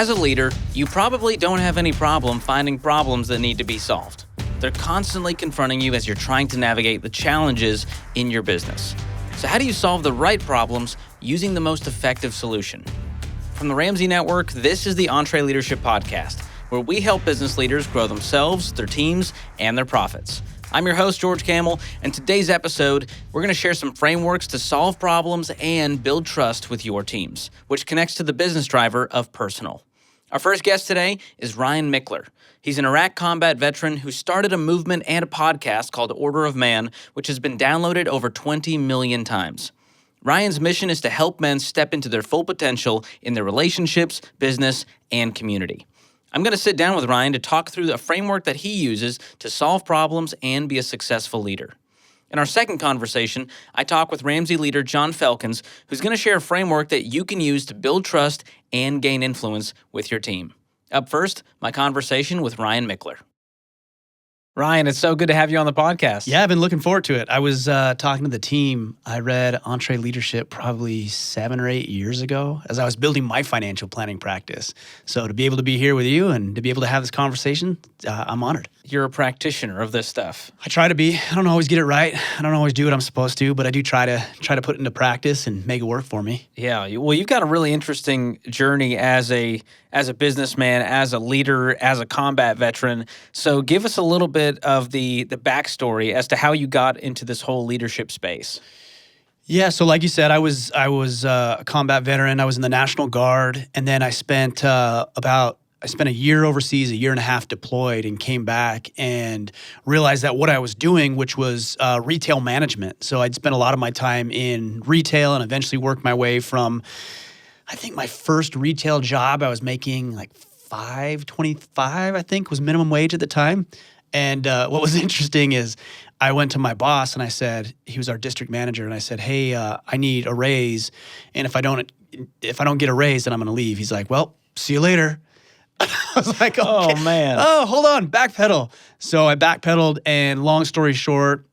As a leader, you probably don't have any problem finding problems that need to be solved. They're constantly confronting you as you're trying to navigate the challenges in your business. So how do you solve the right problems using the most effective solution? From the Ramsey Network, this is the EntreLeadership Podcast, where we help business leaders grow themselves, their teams, and their profits. I'm your host, George Kamel, and today's episode, we're going to share some frameworks to solve problems and build trust with your teams, which connects to the business driver of personal. Our first guest today is Ryan Michler. He's an Iraq combat veteran who started a movement and a podcast called Order of Man, which has been downloaded over 20 million times. Ryan's mission is to help men step into their full potential in their relationships, business, and community. I'm going to sit down with Ryan to talk through a framework that he uses to solve problems and be a successful leader. In our second conversation, I talk with Ramsey leader John Felkins, who's going to share a framework that you can use to build trust and gain influence with your team. Up first, my conversation with Ryan Michler. Ryan, it's so good to have you on the podcast. Yeah, I've been looking forward to it. I was talking to the team. I read EntreLeadership probably 7 or 8 years ago as I was building my financial planning practice. So to be able to be here with you and to be able to have this conversation, I'm honored. You're a practitioner of this stuff. I try to be. I don't always get it right. I don't always do what I'm supposed to, but I do try to put it into practice and make it work for me. Yeah, well, you've got a really interesting journey as a businessman, as a leader, as a combat veteran. So give us a little bit of the backstory as to how you got into this whole leadership space. Yeah, so like you said, I was a combat veteran. I was in the National Guard, and then I spent a year overseas, a year and a half deployed, and came back and realized that what I was doing, which was retail management. So I'd spent a lot of my time in retail and eventually worked my way from, I think my first retail job, I was making like $5.25, I think, was minimum wage at the time. And what was interesting is I went to my boss and I said, he was our district manager, and I said, hey, I need a raise. And if I don't get a raise, then I'm going to leave. He's like, well, see you later. I was like, okay. Oh, man. Oh, hold on, backpedal. So I backpedaled, and long story short,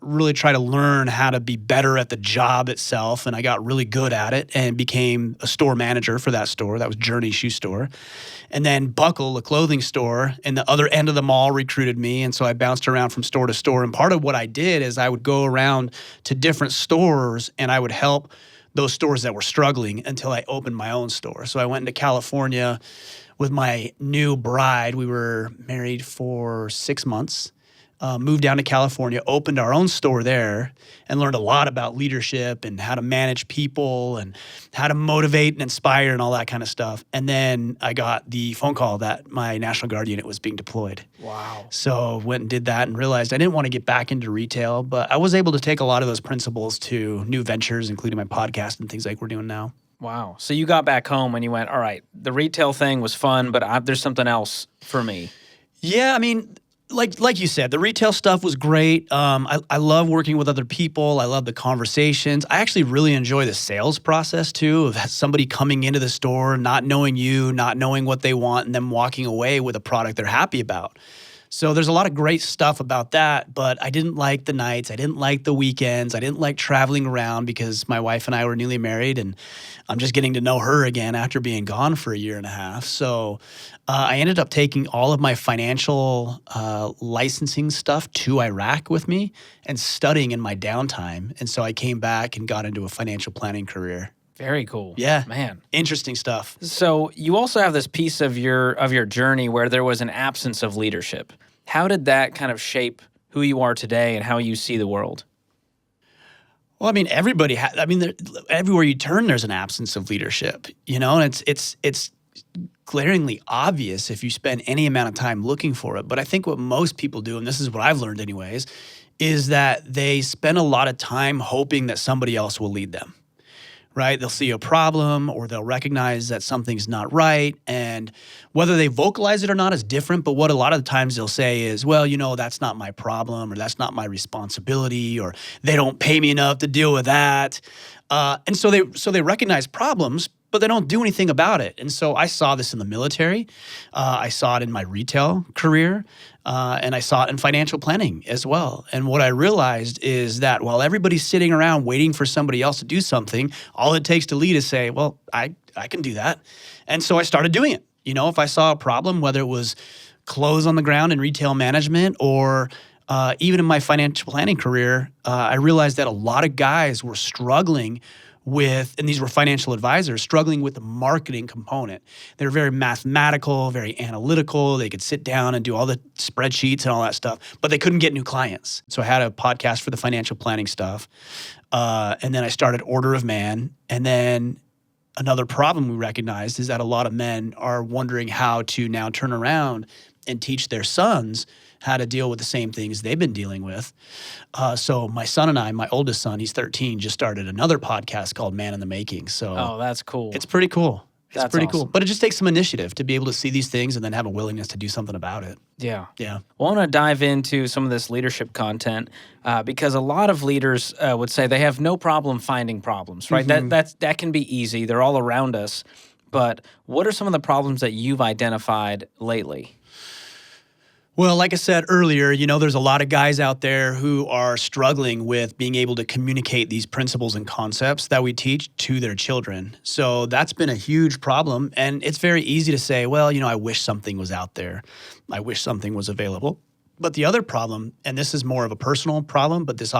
really tried to learn how to be better at the job itself, and I got really good at it and became a store manager for that store. That was Journey Shoe Store. And then Buckle, a clothing store, in the other end of the mall, recruited me, and so I bounced around from store to store. And part of what I did is I would go around to different stores, and I would help those stores that were struggling until I opened my own store. So I went into California with my new bride. We were married for 6 months, moved down to California, opened our own store there, and learned a lot about leadership and how to manage people and how to motivate and inspire and all that kind of stuff. And then I got the phone call that my National Guard unit was being deployed. Wow. So went and did that and realized I didn't want to get back into retail, but I was able to take a lot of those principles to new ventures, including my podcast and things like we're doing now. Wow. So you got back home and you went, all right, the retail thing was fun, but there's something else for me. Yeah, I mean, like you said, the retail stuff was great. I love working with other people. I love the conversations. I actually really enjoy the sales process too, of somebody coming into the store, not knowing you, not knowing what they want, and then walking away with a product they're happy about. So there's a lot of great stuff about that, but I didn't like the nights. I didn't like the weekends. I didn't like traveling around because my wife and I were newly married, and I'm just getting to know her again after being gone for a year and a half. So I ended up taking all of my financial licensing stuff to Iraq with me and studying in my downtime. And so I came back and got into a financial planning career. Very cool. Yeah. Man. Interesting stuff. So you also have this piece of your journey where there was an absence of leadership. How did that kind of shape who you are today and how you see the world? Well, I mean, everywhere you turn, there's an absence of leadership, and it's glaringly obvious if you spend any amount of time looking for it. But I think what most people do, and this is what I've learned anyways, is that they spend a lot of time hoping that somebody else will lead them. Right? They'll see a problem or they'll recognize that something's not right. And whether they vocalize it or not is different. But what a lot of the times they'll say is, well, that's not my problem, or that's not my responsibility, or they don't pay me enough to deal with that. And so they recognize problems, but they don't do anything about it. And so I saw this in the military. I saw it in my retail career. And I saw it in financial planning as well. And what I realized is that while everybody's sitting around waiting for somebody else to do something, all it takes to lead is say, well, I can do that. And so I started doing it. If I saw a problem, whether it was clothes on the ground in retail management or even in my financial planning career, I realized that a lot of guys were struggling with, and these were financial advisors, struggling with the marketing component. They were very mathematical, very analytical. They could sit down and do all the spreadsheets and all that stuff, but they couldn't get new clients. So I had a podcast for the financial planning stuff. And then I started Order of Man. And then another problem we recognized is that a lot of men are wondering how to now turn around and teach their sons how to deal with the same things they've been dealing with. So my son and I, my oldest son, he's 13, just started another podcast called Man in the Making. So Oh, that's cool. it's pretty cool. It's That's pretty awesome. cool. But it just takes some initiative to be able to see these things and then have a willingness to do something about it. Yeah. Yeah. Well, I want to dive into some of this leadership content because a lot of leaders would say they have no problem finding problems, right? That can be easy. They're all around us. But what are some of the problems that you've identified lately? Well, like I said earlier, there's a lot of guys out there who are struggling with being able to communicate these principles and concepts that we teach to their children. So that's been a huge problem. And it's very easy to say, well, I wish something was out there. I wish something was available. But the other problem, and this is more of a personal problem, but this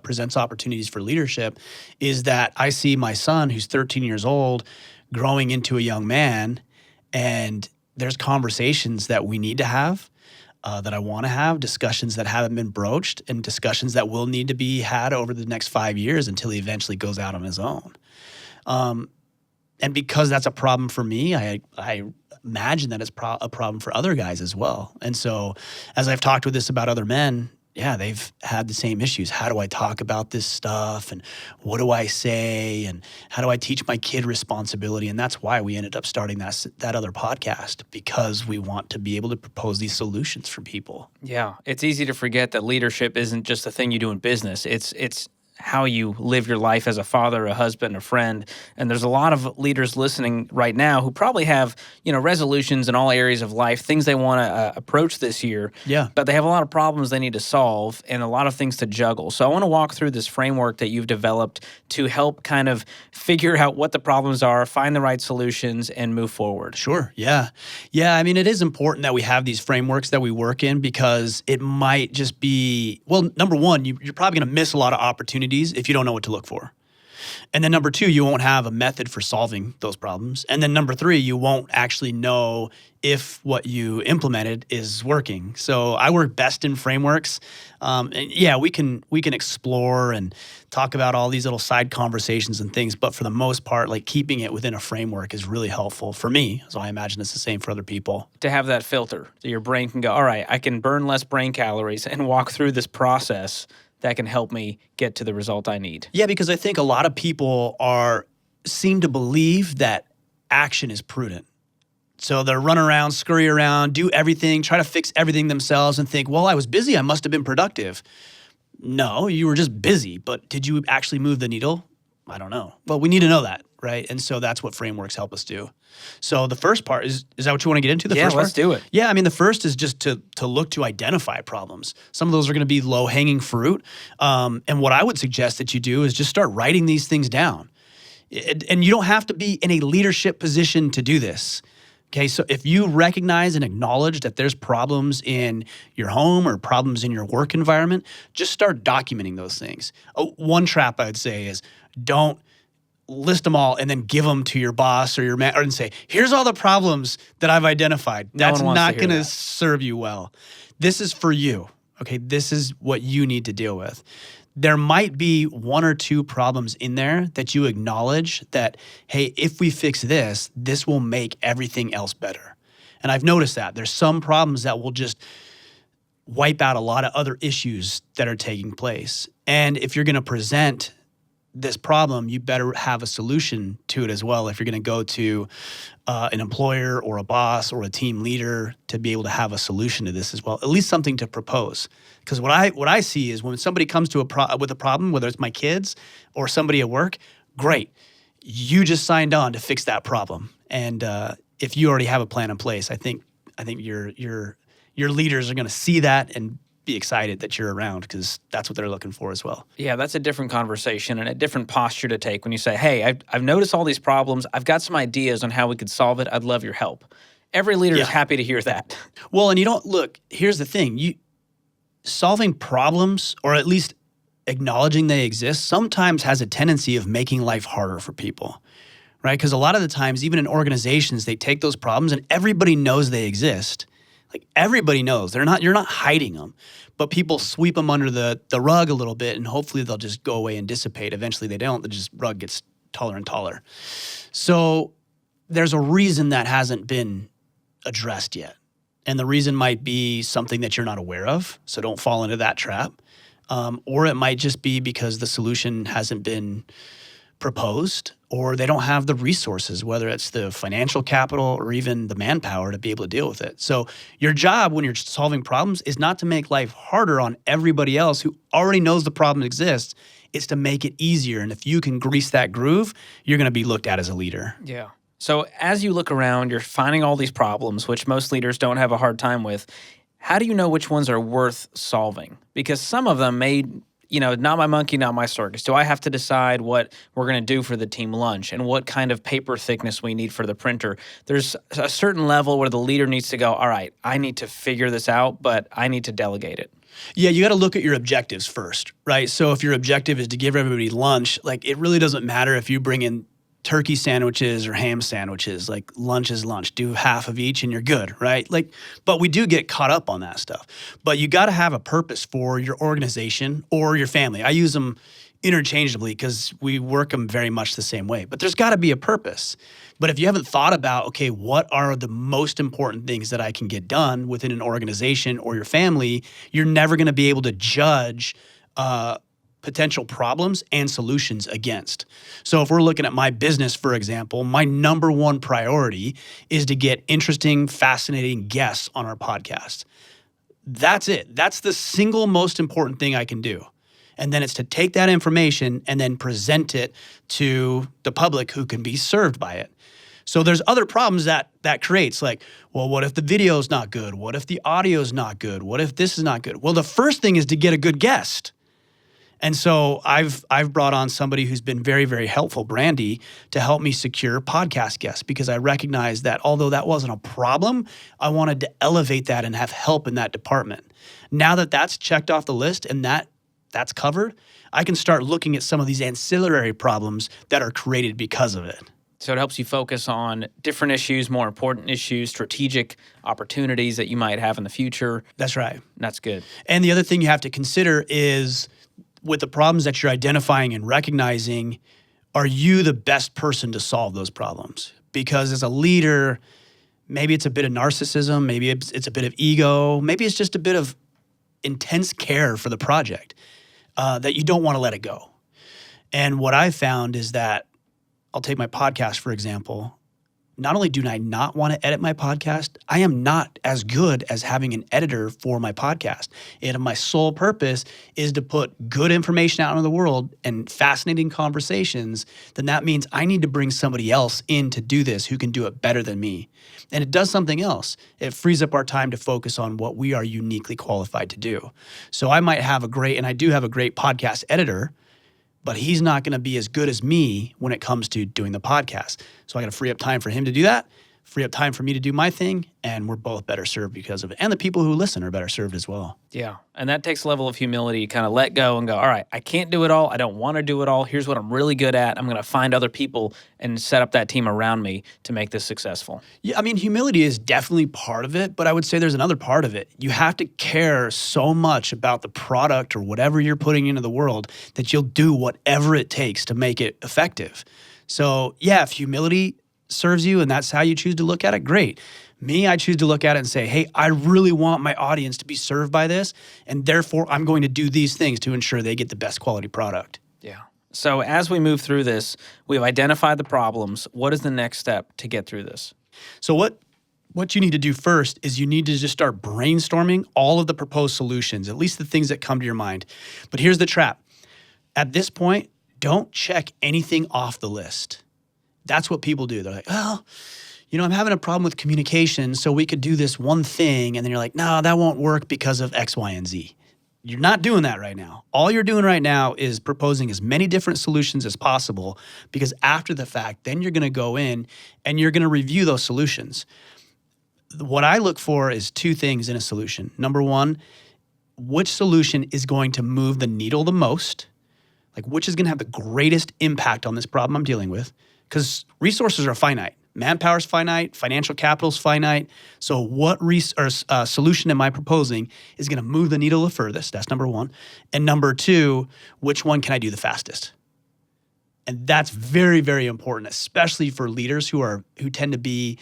presents opportunities for leadership, is that I see my son, who's 13 years old, growing into a young man, and there's conversations that we need to have, that I want to have, discussions that haven't been broached, and discussions that will need to be had over the next 5 years until he eventually goes out on his own. And because that's a problem for me, I imagine that it's a problem for other guys as well. And so as I've talked with this about other men, yeah, they've had the same issues. How do I talk about this stuff? And what do I say? And how do I teach my kid responsibility? And that's why we ended up starting that other podcast, because we want to be able to propose these solutions for people. Yeah. It's easy to forget that leadership isn't just a thing you do in business. It's how you live your life as a father, a husband, a friend. And there's a lot of leaders listening right now who probably have, resolutions in all areas of life, things they want to approach this year. Yeah. But they have a lot of problems they need to solve and a lot of things to juggle. So I want to walk through this framework that you've developed to help kind of figure out what the problems are, find the right solutions, and move forward. Sure. Yeah. Yeah. I mean, it is important that we have these frameworks that we work in, because it might just be, well, number one, you're probably going to miss a lot of opportunities if you don't know what to look for. And then number two, you won't have a method for solving those problems. And then number three, you won't actually know if what you implemented is working. So I work best in frameworks. And yeah, we can explore and talk about all these little side conversations and things, but for the most part, like keeping it within a framework is really helpful for me. So I imagine it's the same for other people. To have that filter, that your brain can go, all right, I can burn less brain calories and walk through this process that can help me get to the result I need. Yeah, because I think a lot of people seem to believe that action is prudent. So they'll run around, scurry around, do everything, try to fix everything themselves and think, well, I was busy, I must have been productive. No, you were just busy, but did you actually move the needle? I don't know. Well, we need to know that, right? And so that's what frameworks help us do. So the first part is that what you want to get into? The first part? Let's do it. Yeah, I mean, the first is just to look to identify problems. Some of those are going to be low-hanging fruit. And what I would suggest that you do is just start writing these things down. And you don't have to be in a leadership position to do this. Okay, so if you recognize and acknowledge that there's problems in your home or problems in your work environment, just start documenting those things. One trap I'd say is don't list them all and then give them to your boss or your man, and say, here's all the problems that I've identified. That's not going to serve you well. This is for you. Okay, this is what you need to deal with. There might be one or two problems in there that you acknowledge that, hey, if we fix this, this will make everything else better. And I've noticed that there's some problems that will just wipe out a lot of other issues that are taking place. And if you're going to present this problem, you better have a solution to it as well. If you're going to go to an employer or a boss or a team leader, to be able to have a solution to this as well, at least something to propose. Because what I see is when somebody comes to with a problem, whether it's my kids or somebody at work, great. You just signed on to fix that problem. And if you already have a plan in place, I think your leaders are going to see that and be excited that you're around, because that's what they're looking for as well. Yeah, that's a different conversation and a different posture to take when you say, hey, I've noticed all these problems. I've got some ideas on how we could solve it. I'd love your help. Every leader is happy to hear that. Well, and here's the thing. Solving problems, or at least acknowledging they exist, sometimes has a tendency of making life harder for people, right? Because a lot of the times, even in organizations, they take those problems and everybody knows they exist. Like, everybody knows. You're not hiding them, but people sweep them under the rug a little bit, and hopefully they'll just go away and dissipate. Eventually they don't. The rug gets taller and taller. So there's a reason that hasn't been addressed yet. And the reason might be something that you're not aware of, so don't fall into that trap. Or it might just be because the solution hasn't been proposed, or they don't have the resources, whether it's the financial capital or even the manpower to be able to deal with it. So your job when you're solving problems is not to make life harder on everybody else who already knows the problem exists. It's to make it easier. And if you can grease that groove, you're going to be looked at as a leader. Yeah. So as you look around, you're finding all these problems, which most leaders don't have a hard time with. How do you know which ones are worth solving? Because some of them may, not my monkey, not my circus. Do I have to decide what we're going to do for the team lunch and what kind of paper thickness we need for the printer? There's a certain level where the leader needs to go, all right, I need to figure this out, but I need to delegate it. Yeah, you got to look at your objectives first, right? So if your objective is to give everybody lunch, like, it really doesn't matter if you bring in turkey sandwiches or ham sandwiches. Like, lunch is lunch. Do half of each and you're good, right? But we do get caught up on that stuff. But you got to have a purpose for your organization or your family. I use them interchangeably because we work them very much the same way. But there's got to be a purpose. But if you haven't thought about, okay, what are the most important things that I can get done within an organization or your family, you're never going to be able to judge potential problems and solutions against. So if we're looking at my business, for example, my number one priority is to get interesting, fascinating guests on our podcast. That's it. That's the single most important thing I can do. And then it's to take that information and then present it to the public who can be served by it. So there's other problems that creates, like, well, what if the video's not good? What if the audio's not good? What if this is not good? Well, the first thing is to get a good guest. And so I've brought on somebody who's been very, very helpful, Brandy, to help me secure podcast guests, because I recognize that although that wasn't a problem, I wanted to elevate that and have help in that department. Now that that's checked off the list and that's covered, I can start looking at some of these ancillary problems that are created because of it. So it helps you focus on different issues, more important issues, strategic opportunities that you might have in the future. That's right. That's good. And the other thing you have to consider is, with the problems that you're identifying and recognizing, are you the best person to solve those problems? Because as a leader, maybe it's a bit of narcissism, maybe it's a bit of ego, maybe it's just a bit of intense care for the project that you don't want to let it go. And what I've found is that, I'll take my podcast, for example. Not only do I not want to edit my podcast, I am not as good as having an editor for my podcast. And my sole purpose is to put good information out into the world and fascinating conversations. Then that means I need to bring somebody else in to do this who can do it better than me. And it does something else. It frees up our time to focus on what we are uniquely qualified to do. So I might have and I do have a great podcast editor, but he's not going to be as good as me when it comes to doing the podcast. So I got to free up time for him to do that, free up time for me to do my thing, and we're both better served because of it. And the people who listen are better served as well. Yeah, and that takes a level of humility, kind of let go and go, all right, I can't do it all. I don't want to do it all. Here's what I'm really good at. I'm going to find other people and set up that team around me to make this successful. Yeah, I mean, humility is definitely part of it, but I would say there's another part of it. You have to care so much about the product or whatever you're putting into the world that you'll do whatever it takes to make it effective. So yeah, if humility serves you and that's how you choose to look at it, great. Me, I choose to look at it and say, hey, I really want my audience to be served by this, and therefore I'm going to do these things to ensure they get the best quality product. Yeah. So as we move through this, we've identified the problems. What is the next step to get through this? So what you need to do first is you need to just start brainstorming all of the proposed solutions, at least the things that come to your mind. But here's the trap. At this point, don't check anything off the list. That's what people do. They're like, oh, I'm having a problem with communication, so we could do this one thing. And then you're like, no, that won't work because of X, Y, and Z. You're not doing that right now. All you're doing right now is proposing as many different solutions as possible, because after the fact, then you're going to go in and you're going to review those solutions. What I look for is two things in a solution. Number one, which solution is going to move the needle the most? Like, which is going to have the greatest impact on this problem I'm dealing with? Because resources are finite. Manpower is finite. Financial capital is finite. So what solution am I proposing is going to move the needle the furthest? That's number one. And number two, which one can I do the fastest? And that's very, very important, especially for leaders who tend to be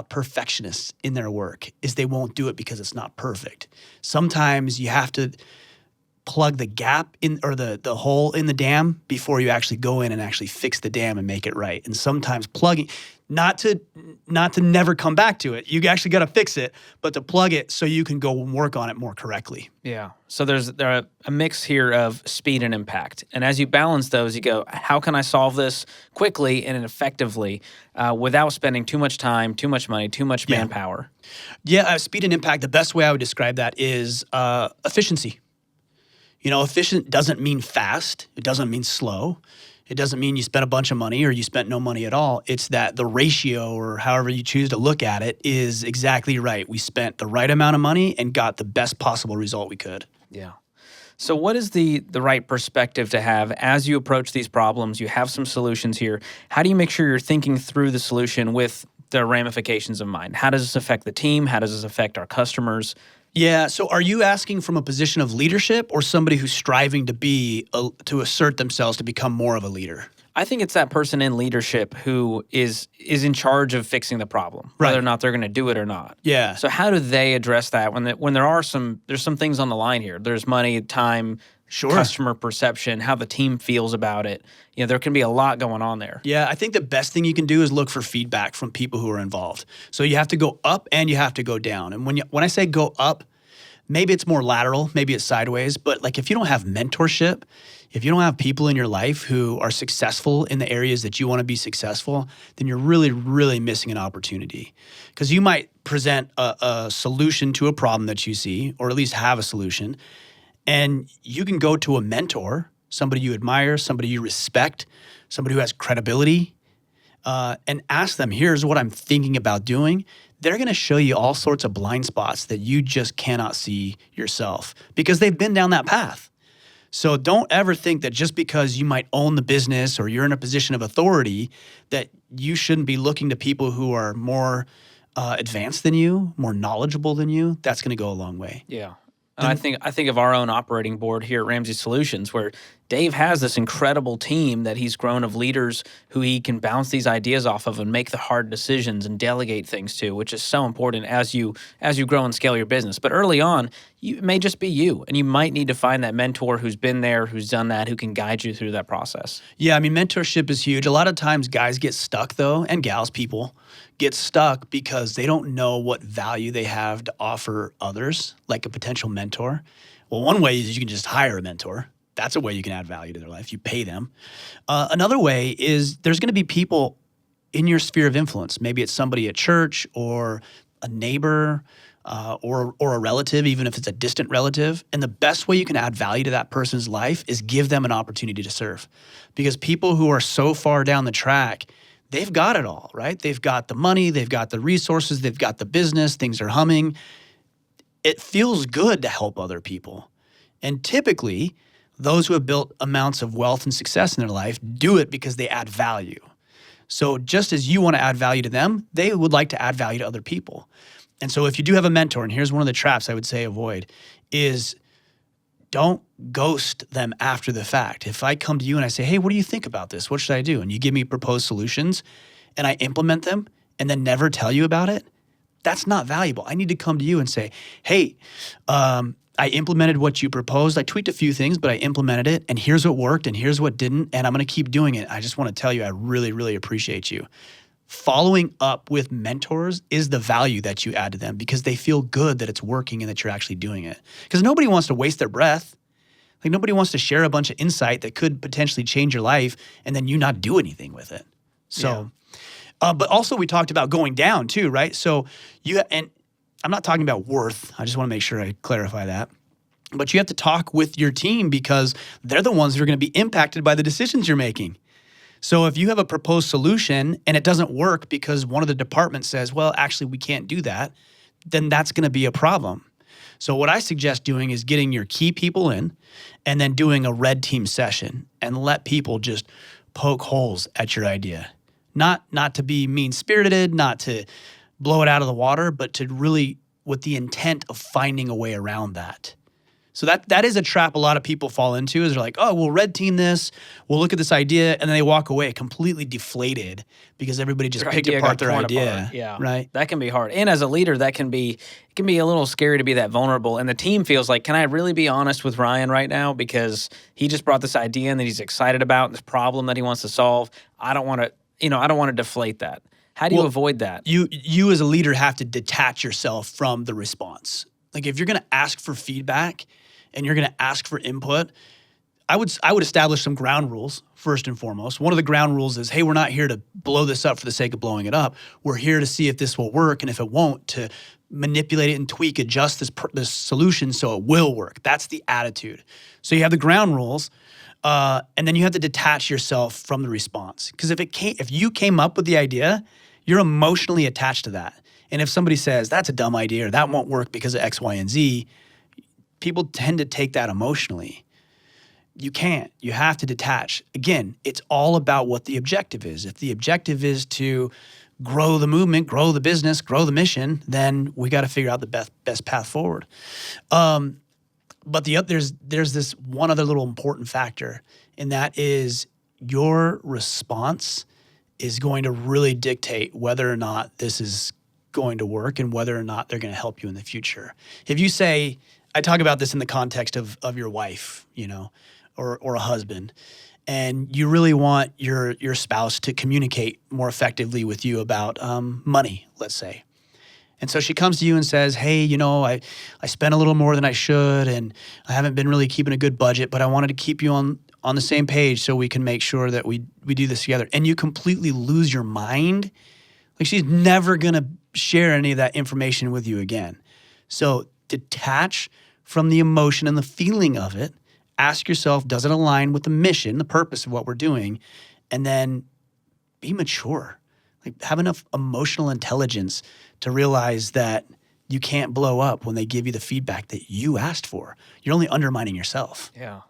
perfectionists in their work, is they won't do it because it's not perfect. Sometimes you have to plug the gap in, or the hole in the dam, before you actually go in and actually fix the dam and make it right. And sometimes plugging, not to never come back to it. You actually got to fix it, but to plug it so you can go and work on it more correctly. Yeah. So there are a mix here of speed and impact. And as you balance those, you go, how can I solve this quickly and effectively without spending too much time, too much money, too much manpower? Yeah, speed and impact, the best way I would describe that is efficiency. Efficient doesn't mean fast. It doesn't mean slow. It doesn't mean you spent a bunch of money or you spent no money at all. It's that the ratio, or however you choose to look at it, is exactly right. We spent the right amount of money and got the best possible result we could. Yeah. So what is the right perspective to have as you approach these problems? You have some solutions here. How do you make sure you're thinking through the solution with the ramifications in mind? How does this affect the team? How does this affect our customers? Yeah. So are you asking from a position of leadership, or somebody who's striving to assert themselves to become more of a leader? I think it's that person in leadership who is in charge of fixing the problem, right, whether or not they're going to do it or not. Yeah. So how do they address that when there's some things on the line here? There's money, time, sure, customer perception, how the team feels about it. There can be a lot going on there. Yeah, I think the best thing you can do is look for feedback from people who are involved. So you have to go up and you have to go down. And when I say go up, maybe it's more lateral, maybe it's sideways. But like, if you don't have mentorship, if you don't have people in your life who are successful in the areas that you want to be successful, then you're really, really missing an opportunity. Because you might present a solution to a problem that you see, or at least have a solution, and you can go to a mentor, somebody you admire, somebody you respect, somebody who has credibility, and ask them, here's what I'm thinking about doing. They're going to show you all sorts of blind spots that you just cannot see yourself, because they've been down that path. So don't ever think that just because you might own the business or you're in a position of authority that you shouldn't be looking to people who are more advanced than you, more knowledgeable than you. That's going to go a long way. Yeah. I think of our own operating board here at Ramsey Solutions, where Dave has this incredible team that he's grown of leaders who he can bounce these ideas off of and make the hard decisions and delegate things to, which is so important as you grow and scale your business. But early on, it may just be you, and you might need to find that mentor who's been there, who's done that, who can guide you through that process. Yeah, I mean, mentorship is huge. A lot of times guys get stuck, though, and gals, people get stuck because they don't know what value they have to offer others, like a potential mentor. Well, one way is you can just hire a mentor. That's a way you can add value to their life. You pay them. Another way is there's going to be people in your sphere of influence. Maybe it's somebody at church or a neighbor or a relative, even if it's a distant relative. And the best way you can add value to that person's life is give them an opportunity to serve. Because people who are so far down the track, they've got it all, right? They've got the money, they've got the resources, they've got the business, things are humming. It feels good to help other people. And typically, those who have built amounts of wealth and success in their life do it because they add value. So just as you want to add value to them, they would like to add value to other people. And so if you do have a mentor, and here's one of the traps I would say avoid, is don't ghost them after the fact. If I come to you and I say, hey, what do you think about this? What should I do? And you give me proposed solutions and I implement them and then never tell you about it, that's not valuable. I need to come to you and say, hey, I implemented what you proposed. I tweaked a few things, but I implemented it, and here's what worked and here's what didn't, and I'm going to keep doing it. I just want to tell you I really, really appreciate you. Following up with mentors is the value that you add to them, because they feel good that it's working and that you're actually doing it. Because nobody wants to waste their breath. Like, nobody wants to share a bunch of insight that could potentially change your life and then you not do anything with it. So, but also we talked about going down too, right? So and I'm not talking about worth. I just want to make sure I clarify that. But you have to talk with your team because they're the ones who are going to be impacted by the decisions you're making. So if you have a proposed solution and it doesn't work because one of the departments says, well, actually, we can't do that, then that's going to be a problem. So what I suggest doing is getting your key people in and then doing a red team session and let people just poke holes at your idea. Not to be mean-spirited, not to blow it out of the water, but to really with the intent of finding a way around that. So that is a trap a lot of people fall into is they're like, oh, we'll red team this, we'll look at this idea, and then they walk away completely deflated because everybody just picked apart their idea. Yeah, right. That can be hard. And as a leader, it can be a little scary to be that vulnerable. And the team feels like, can I really be honest with Ryan right now? Because he just brought this idea in that he's excited about, this problem that he wants to solve. I don't want to deflate that. How do you avoid that? You as a leader have to detach yourself from the response. Like if you're going to ask for feedback and you're going to ask for input, I would establish some ground rules first and foremost. One of the ground rules is, hey, we're not here to blow this up for the sake of blowing it up. We're here to see if this will work, and if it won't, to manipulate it and tweak, adjust this solution so it will work. That's the attitude. So you have the ground rules, and then you have to detach yourself from the response. Because if you came up with the idea, you're emotionally attached to that. And if somebody says, that's a dumb idea or that won't work because of X, Y, and Z, people tend to take that emotionally. You can't. You have to detach. Again, it's all about what the objective is. If the objective is to grow the movement, grow the business, grow the mission, then we got to figure out the best path forward. But there's this one other little important factor, and that is your response is going to really dictate whether or not this is going to work and whether or not they're going to help you in the future. If you say, I talk about this in the context of your wife, or a husband, and you really want your spouse to communicate more effectively with you about money, let's say. And so she comes to you and says, hey, I spent a little more than I should, and I haven't been really keeping a good budget, but I wanted to keep you on the same page so we can make sure that we do this together. And you completely lose your mind. Like she's never going to share any of that information with you again. So detach from the emotion and the feeling of it. Ask yourself, does it align with the mission, the purpose of what we're doing? And then be mature. Like have enough emotional intelligence to realize that you can't blow up when they give you the feedback that you asked for. You're only undermining yourself. Yeah,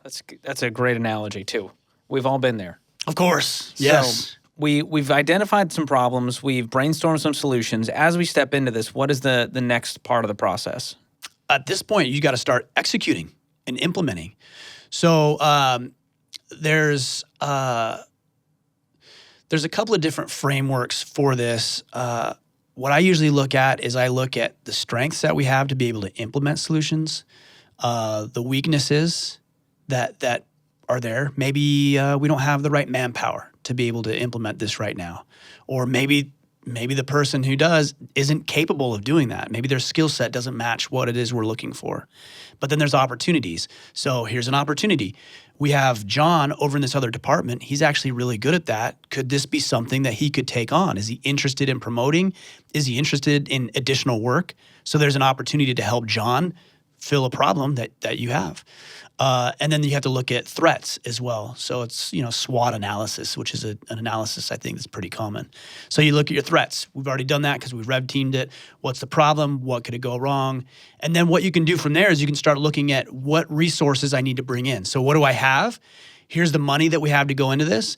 that's a great analogy too. We've all been there. Of course. Yes. So we've identified some problems. We've brainstormed some solutions. As we step into this, what is the next part of the process? At this point, you got to start executing and implementing. So there's a couple of different frameworks for this. What I usually look at is I look at the strengths that we have to be able to implement solutions, the weaknesses that are there. Maybe we don't have the right manpower to be able to implement this right now, or maybe the person who does isn't capable of doing that. Maybe their skill set doesn't match what it is we're looking for. But then there's opportunities. So here's an opportunity. We have John over in this other department. He's actually really good at that. Could this be something that he could take on? Is he interested in promoting? Is he interested in additional work? So there's an opportunity to help John fill a problem that you have. And then you have to look at threats as well. So it's, SWOT analysis, which is an analysis I think that's pretty common. So you look at your threats. We've already done that because we've rev teamed it. What's the problem? What could it go wrong? And then what you can do from there is you can start looking at what resources I need to bring in. So what do I have? Here's the money that we have to go into this.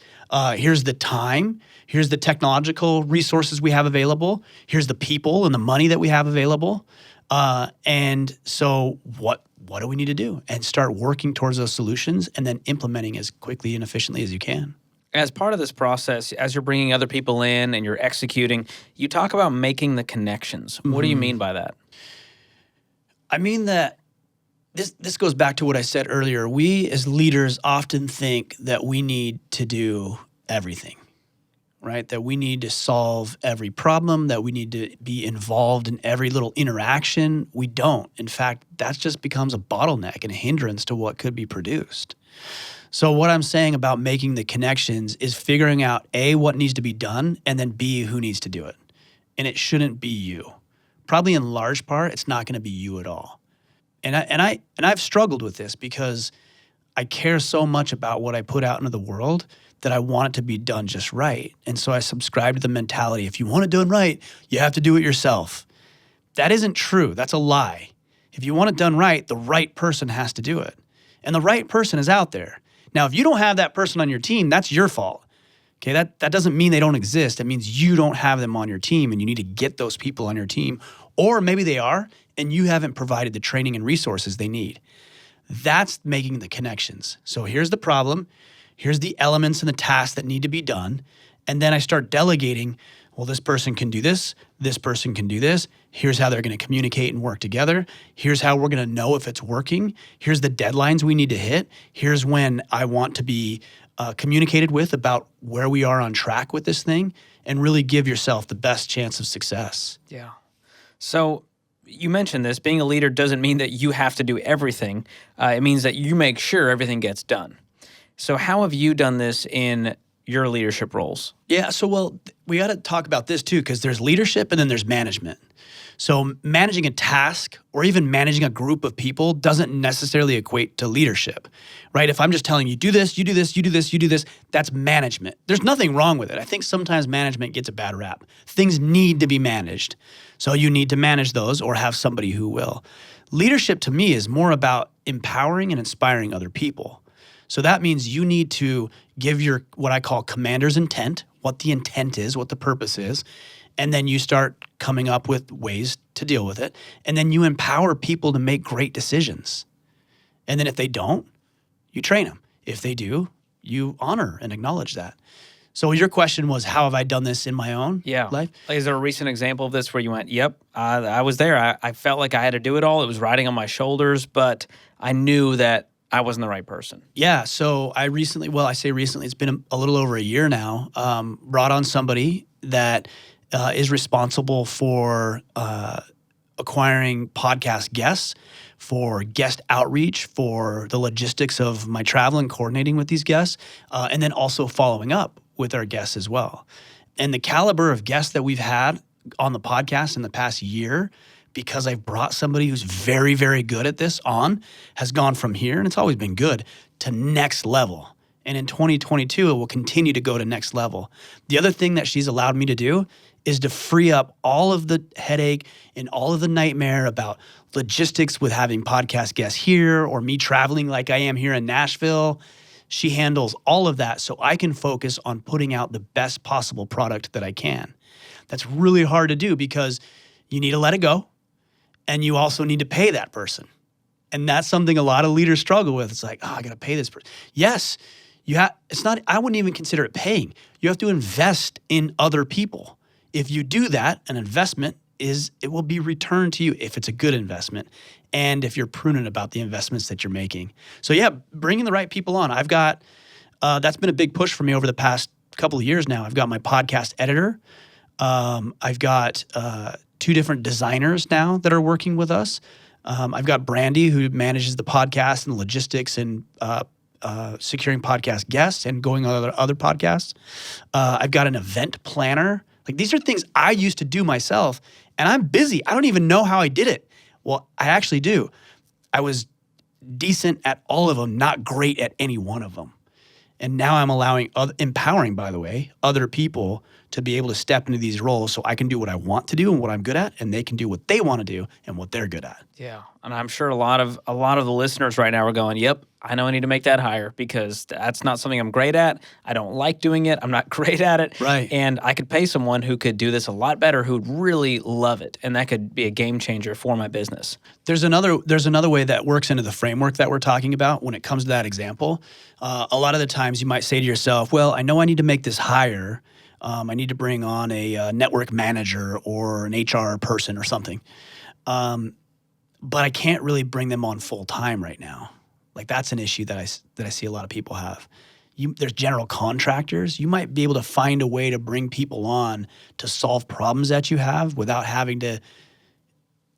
Here's the time. Here's the technological resources we have available. Here's the people and the money that we have available. And so what do we need to do? And start working towards those solutions and then implementing as quickly and efficiently as you can. As part of this process, as you're bringing other people in and you're executing, you talk about making the connections. What do you mean by that? I mean that this goes back to what I said earlier. We as leaders often think that we need to do everything. Right? That we need to solve every problem, that we need to be involved in every little interaction. We don't. In fact, that just becomes a bottleneck and a hindrance to what could be produced. So what I'm saying about making the connections is figuring out A, what needs to be done, and then B, who needs to do it. And it shouldn't be you. Probably in large part, it's not going to be you at all. And I've struggled with this because I care so much about what I put out into the world that I want it to be done just right. And so I subscribe to the mentality, if you want it done right, you have to do it yourself. That isn't true. That's a lie. If you want it done right, the right person has to do it. And the right person is out there. Now, if you don't have that person on your team, that's your fault. Okay, that doesn't mean they don't exist. It means you don't have them on your team and you need to get those people on your team. Or maybe they are and you haven't provided the training and resources they need. That's making the connections. So here's the problem. Here's the elements and the tasks that need to be done. And then I start delegating, well, this person can do this person can do this. Here's how they're going to communicate and work together. Here's how we're going to know if it's working. Here's the deadlines we need to hit. Here's when I want to be communicated with about where we are on track with this thing, and really give yourself the best chance of success. Yeah. So you mentioned this, being a leader doesn't mean that you have to do everything. It means that you make sure everything gets done. So how have you done this in your leadership roles? Yeah, so we got to talk about this too, because there's leadership and then there's management. So managing a task or even managing a group of people doesn't necessarily equate to leadership, right? If I'm just telling you, do this, you do this, you do this, you do this, that's management. There's nothing wrong with it. I think sometimes management gets a bad rap. Things need to be managed. So you need to manage those or have somebody who will. Leadership to me is more about empowering and inspiring other people. So that means you need to give your, what I call commander's intent, what the intent is, what the purpose is, and then you start coming up with ways to deal with it. And then you empower people to make great decisions. And then if they don't, you train them. If they do, you honor and acknowledge that. So your question was, how have I done this in my own life? Like, is there a recent example of this where you went, yep, I was there. I felt like I had to do it all. It was riding on my shoulders, but I knew that I wasn't the right person. Yeah. So I recently, it's been a little over a year now, brought on somebody that is responsible for acquiring podcast guests, for guest outreach, for the logistics of my travel and coordinating with these guests, and then also following up with our guests as well. And the caliber of guests that we've had on the podcast in the past year, because I've brought somebody who's very, very good at this on, has gone from here, and it's always been good, to next level. And in 2022, it will continue to go to next level. The other thing that she's allowed me to do is to free up all of the headache and all of the nightmare about logistics with having podcast guests here or me traveling like I am here in Nashville. She handles all of that so I can focus on putting out the best possible product that I can. That's really hard to do because you need to let it go and you also need to pay that person. And that's something a lot of leaders struggle with. It's like, I got to pay this person. Yes, I wouldn't even consider it paying. You have to invest in other people. If you do that, an investment it will be returned to you if it's a good investment and if you're prudent about the investments that you're making. So yeah, bringing the right people on. I've got, that's been a big push for me over the past couple of years now. I've got my podcast editor. I've got 2 different designers now that are working with us. I've got Brandy, who manages the podcast and the logistics and securing podcast guests and going on other podcasts. I've got an event planner. Like, these are things I used to do myself, and I'm busy. I don't even know how I did it. Well, I actually do. I was decent at all of them, not great at any one of them. And now I'm empowering, by the way, other people to be able to step into these roles so I can do what I want to do and what I'm good at, and they can do what they want to do and what they're good at. Yeah. And I'm sure a lot of the listeners right now are going, yep, I know I need to make that higher because that's not something I'm great at. I don't like doing it. I'm not great at it. Right. And I could pay someone who could do this a lot better, who'd really love it. And that could be a game changer for my business. There's another way that works into the framework that we're talking about when it comes to that example. A lot of the times you might say to yourself, well, I know I need to make this higher. I need to bring on a network manager or an HR person or something. But I can't really bring them on full time right now. Like, that's an issue that I see a lot of people have. There's general contractors. You might be able to find a way to bring people on to solve problems that you have without having to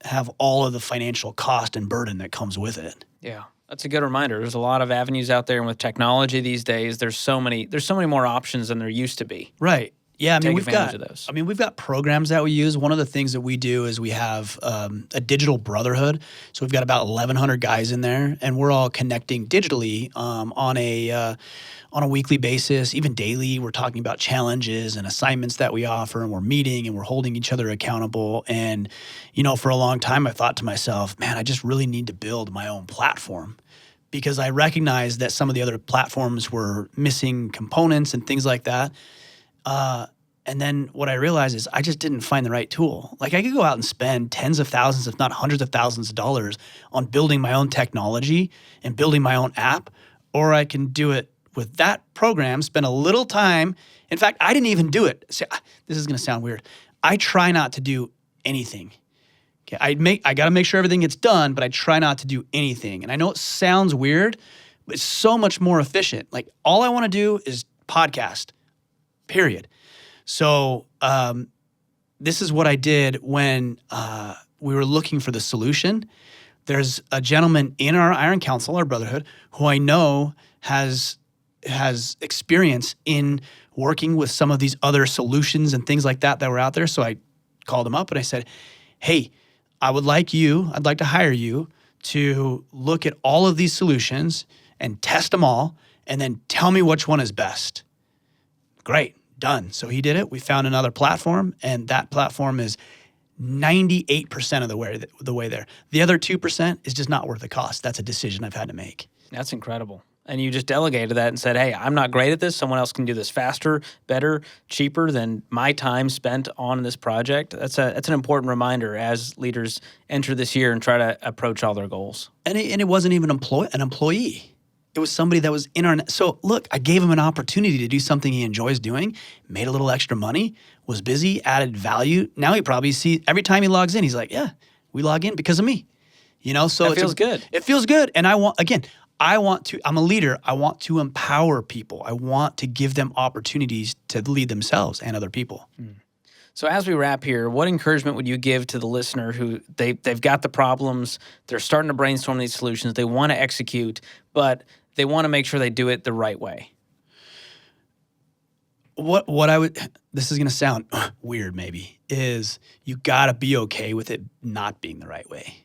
have all of the financial cost and burden that comes with it. Yeah. That's a good reminder. There's a lot of avenues out there, and with technology these days, there's so many more options than there used to be. Right. Yeah, I mean, Take we've advantage got of those. we've got programs that we use. One of the things that we do is we have a digital brotherhood. So we've got about 1,100 guys in there, and we're all connecting digitally on a weekly basis, even daily. We're talking about challenges and assignments that we offer, and we're meeting and we're holding each other accountable. And for a long time, I thought to myself, man, I just really need to build my own platform, because I recognized that some of the other platforms were missing components and things like that. And then what I realized is I just didn't find the right tool. Like, I could go out and spend tens of thousands, if not hundreds of thousands of dollars on building my own technology and building my own app, or I can do it with that program, spend a little time. In fact, I didn't even do it. See, this is going to sound weird. I try not to do anything. Okay, I got to make sure everything gets done, but I try not to do anything. And I know it sounds weird, but it's so much more efficient. Like, all I want to do is podcast, period. So this is what I did when we were looking for the solution. There's a gentleman in our Iron Council, our brotherhood, who I know has experience in working with some of these other solutions and things like that were out there. So I called him up and I said, hey, I'd like to hire you to look at all of these solutions and test them all and then tell me which one is best. Great. Done. So he did it. We found another platform, and that platform is 98% of the way there. The other 2% is just not worth the cost. That's a decision I've had to make. That's incredible. And you just delegated that and said, hey, I'm not great at this. Someone else can do this faster, better, cheaper than my time spent on this project. That's an important reminder as leaders enter this year and try to approach all their goals. And it wasn't even an employee. It was somebody that was in our. So look, I gave him an opportunity to do something he enjoys doing, made a little extra money, was busy, added value. Now he probably sees every time he logs in, he's like, yeah, we log in because of me. So it feels good. It feels good. And I'm a leader. I want to empower people. I want to give them opportunities to lead themselves and other people. So as we wrap here, what encouragement would you give to the listener who they've got the problems, they're starting to brainstorm these solutions, they want to execute, but they want to make sure they do it the right way? This is going to sound weird maybe, is you got to be okay with it not being the right way.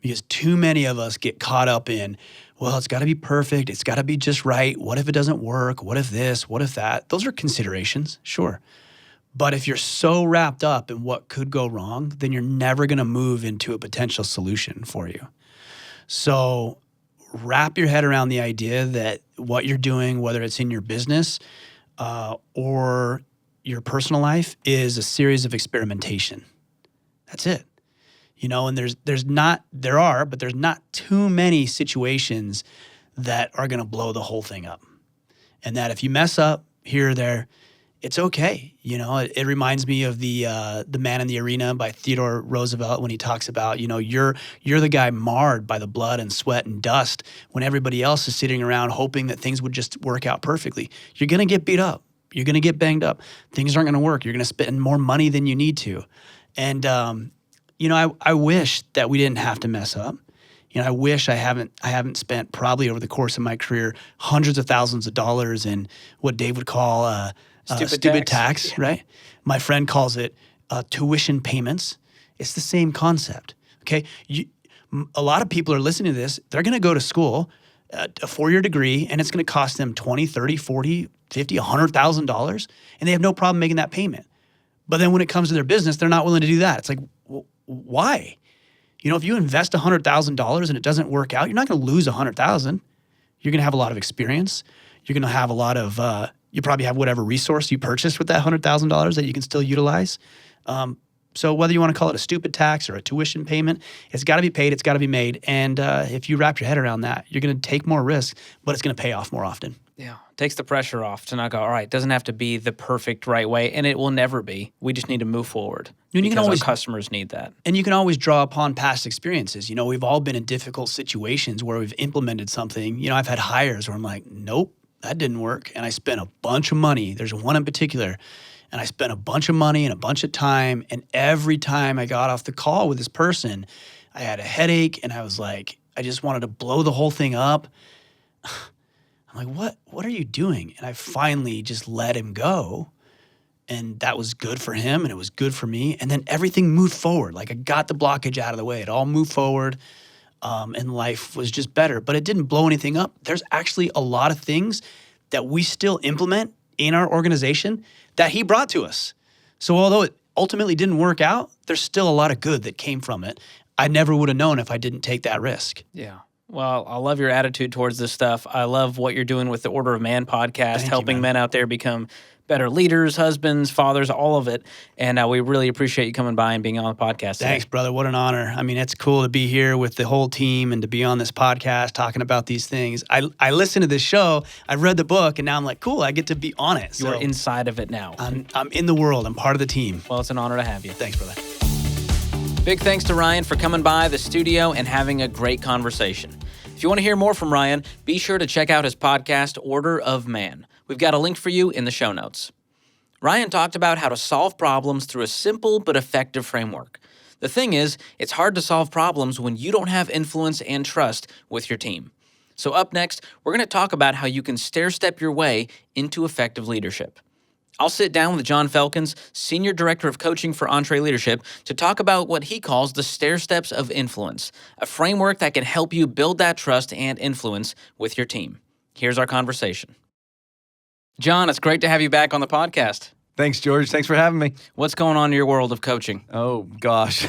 Because too many of us get caught up in, well, it's got to be perfect. It's got to be just right. What if it doesn't work? What if this? What if that? Those are considerations, sure. But if you're so wrapped up in what could go wrong, then you're never going to move into a potential solution for you. So wrap your head around the idea that what you're doing, whether it's in your business or your personal life, is a series of experimentation. That's it. And there's not too many situations that are going to blow the whole thing up. And that if you mess up here or there, it's okay. It reminds me of the Man in the Arena by Theodore Roosevelt, when he talks about, you're the guy marred by the blood and sweat and dust when everybody else is sitting around hoping that things would just work out perfectly. You're going to get beat up. You're going to get banged up. Things aren't going to work. You're going to spend more money than you need to. And, I wish that we didn't have to mess up. I wish I haven't spent probably over the course of my career hundreds of thousands of dollars in what Dave would call stupid tax, right? My friend calls it tuition payments. It's the same concept, okay? A lot of people are listening to this. They're going to go to school, a 4-year degree, and it's going to cost them $20, $30, $40, $50, $100,000, and they have no problem making that payment. But then when it comes to their business, they're not willing to do that. It's like, why? If you invest $100,000 and it doesn't work out, you're not going to lose $100,000. You're going to have a lot of experience. You're going to have a lot of you probably have whatever resource you purchased with that $100,000 that you can still utilize. So whether you want to call it a stupid tax or a tuition payment, it's got to be paid, it's got to be made. And if you wrap your head around that, you're going to take more risk, but it's going to pay off more often. Yeah, it takes the pressure off to not go, all right, it doesn't have to be the perfect right way, and it will never be. We just need to move forward. And you can always, our customers need that. And you can always draw upon past experiences. We've all been in difficult situations where we've implemented something. I've had hires where I'm like, nope, that didn't work. And I spent a bunch of money. There's one in particular. And I spent a bunch of money and a bunch of time. And every time I got off the call with this person, I had a headache. And I was like, I just wanted to blow the whole thing up. I'm like, what are you doing? And I finally just let him go. And that was good for him and it was good for me. And then everything moved forward. Like I got the blockage out of the way. It all moved forward and life was just better. But it didn't blow anything up. There's actually a lot of things that we still implement in our organization that he brought to us. So although it ultimately didn't work out, there's still a lot of good that came from it. I never would have known if I didn't take that risk. Yeah. Well, I love your attitude towards this stuff. I love what you're doing with the Order of Man podcast, helping men out there become better leaders, husbands, fathers, all of it. And we really appreciate you coming by and being on the podcast today. Thanks, brother. What an honor. I mean, it's cool to be here with the whole team and to be on this podcast talking about these things. I listened to this show, I read the book, and now I'm like, cool, I get to be on it. You're inside of it now. I'm in the world. I'm part of the team. Well, it's an honor to have you. Thanks, brother. Big thanks to Ryan for coming by the studio and having a great conversation. If you want to hear more from Ryan, be sure to check out his podcast, Order of Man. We've got a link for you in the show notes. Ryan talked about how to solve problems through a simple but effective framework. The thing is, it's hard to solve problems when you don't have influence and trust with your team. So up next, we're going to talk about how you can stair-step your way into effective leadership. I'll sit down with John Felkins, Senior Director of Coaching for EntreLeadership, to talk about what he calls the stairsteps of influence, a framework that can help you build that trust and influence with your team. Here's our conversation. John, it's great to have you back on the podcast. Thanks, George. Thanks for having me. What's going on in your world of coaching? Oh, gosh.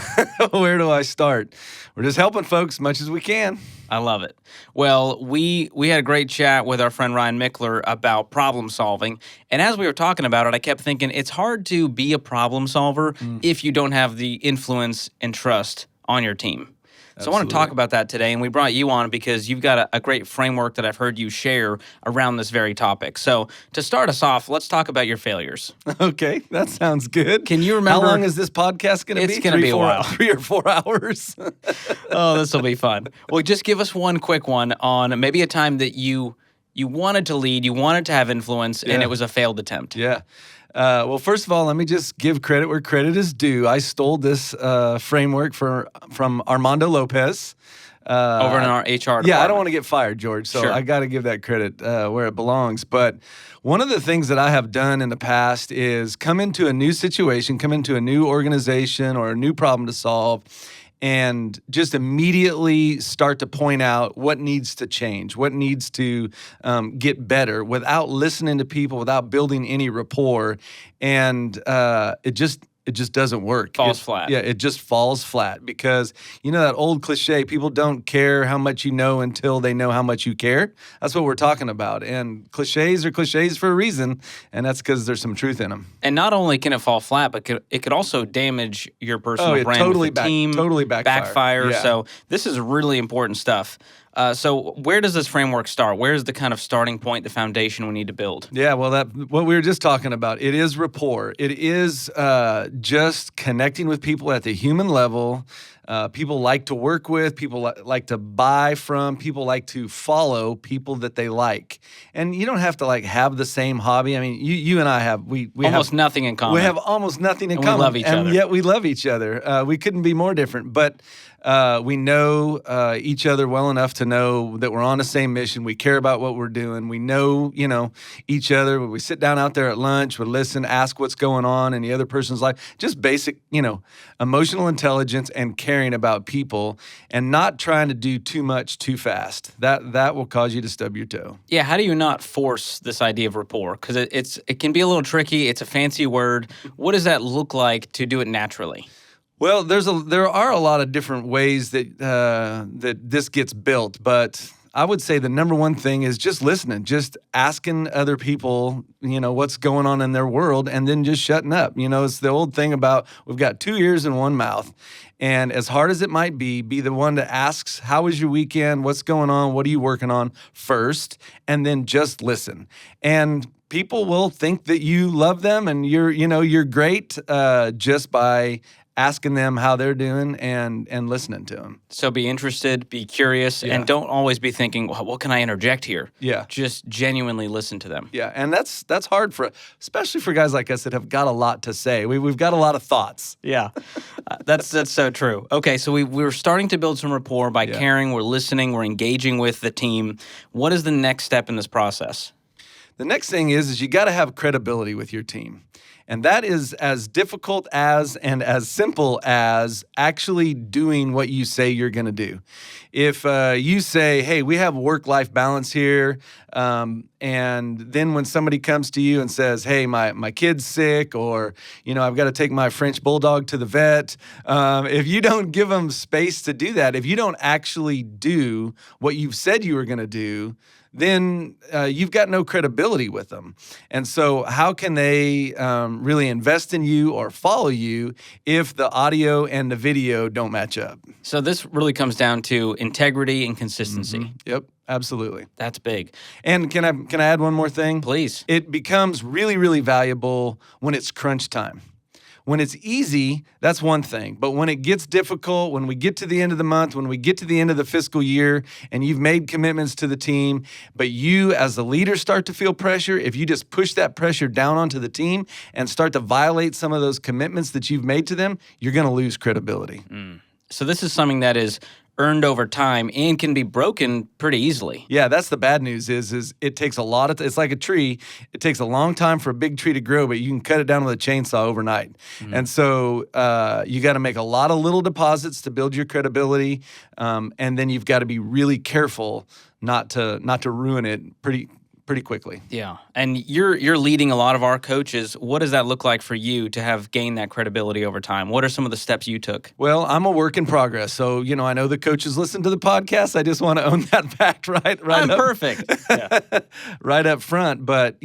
Where do I start? We're just helping folks as much as we can. I love it. Well, we had a great chat with our friend Ryan Michler about problem solving. And as we were talking about it, I kept thinking it's hard to be a problem solver if you don't have the influence and trust on your team. So I want to talk about that today, and we brought you on because you've got a great framework that I've heard you share around this very topic. So to start us off, let's talk about your failures. Okay, that sounds good. Can you remember? How long is this podcast going to be? It's going to be a while. 3 or 4 hours? Oh, this will be fun. Well, just give us one quick one on maybe a time that you wanted to lead, you wanted to have influence, and it was a failed attempt. Yeah. Well, first of all, let me just give credit where credit is due. I stole this framework from Armando Lopez. Over in our HR department. Yeah, I don't want to get fired, George, so Sure. I got to give that credit where it belongs. But one of the things that I have done in the past is come into a new situation, come into a new organization or a new problem to solve, and just immediately start to point out what needs to change, what needs to get better without listening to people, without building any rapport. And it just doesn't work. Falls flat. Yeah, it just falls flat because, you know, that old cliche, people don't care how much you know until they know how much you care. That's what we're talking about. And cliches are cliches for a reason, and that's because there's some truth in them. And not only can it fall flat, but it could also damage your personal brand totally with the team. totally backfire. Yeah. So this is really important stuff. So where does this framework start? Where's the kind of starting point, the foundation we need to build? Yeah, well, what we were just talking about, it is rapport. It is just connecting with people at the human level. People like to work with, people like to buy from, people like to follow people that they like. And you don't have to have the same hobby. I mean, you and I have, we almost have nothing in common. We have almost nothing in and common. We love each other. And yet we love each other. We couldn't be more different. But we know each other well enough to know that we're on the same mission. We care about what we're doing. We know, each other. We sit down out there at lunch, we listen, ask what's going on in the other person's life. Just basic, emotional intelligence and caring about people and not trying to do too much too fast. That will cause you to stub your toe. Yeah, how do you not force this idea of rapport? Because it can be a little tricky. It's a fancy word. What does that look like to do it naturally? Well, there are a lot of different ways that this gets built, but I would say the number one thing is just listening, just asking other people, what's going on in their world, and then just shutting up. It's the old thing about we've got 2 ears and 1 mouth. And as hard as it might be the one that asks, how was your weekend? What's going on? What are you working on first? And then just listen. And people will think that you love them and you're great just by asking them how they're doing and listening to them. So be interested, be curious, Yeah. and don't always be thinking, well, what can I interject here? Yeah. Just genuinely listen to them. Yeah, and that's hard especially for guys like us that have got a lot to say. We've got a lot of thoughts. Yeah, that's so true. Okay, so we're starting to build some rapport by Yeah. caring, we're listening, we're engaging with the team. What is the next step in this process? The next thing is you got to have credibility with your team. And that is as difficult as and as simple as actually doing what you say you're going to do. If you say, hey, we have work-life balance here, and then when somebody comes to you and says, hey, my kid's sick, or, I've got to take my French bulldog to the vet, if you don't give them space to do that, if you don't actually do what you've said you were going to do, then you've got no credibility with them. And so how can they really invest in you or follow you if the audio and the video don't match up? So this really comes down to integrity and consistency. Mm-hmm. Yep, absolutely. That's big. And can I add one more thing? Please. It becomes really, really valuable when it's crunch time. When it's easy, that's one thing. But when it gets difficult, when we get to the end of the month, when we get to the end of the fiscal year, and you've made commitments to the team, but you as the leader start to feel pressure, if you just push that pressure down onto the team and start to violate some of those commitments that you've made to them, you're going to lose credibility. So this is something that is earned over time and can be broken pretty easily. Yeah, that's the bad news is it takes a lot of, it's like a tree. It takes a long time for a big tree to grow, but you can cut it down with a chainsaw overnight. And so you got to make a lot of little deposits to build your credibility. And then you've got to be really careful not to ruin it pretty quickly. Yeah. And you're leading a lot of our coaches. What does that look like for you to have gained that credibility over time? What are some of the steps you took? Well, I'm a work in progress. So, I know the coaches listen to the podcast. I just want to own that fact right I'm up, perfect. Yeah. right up front. But,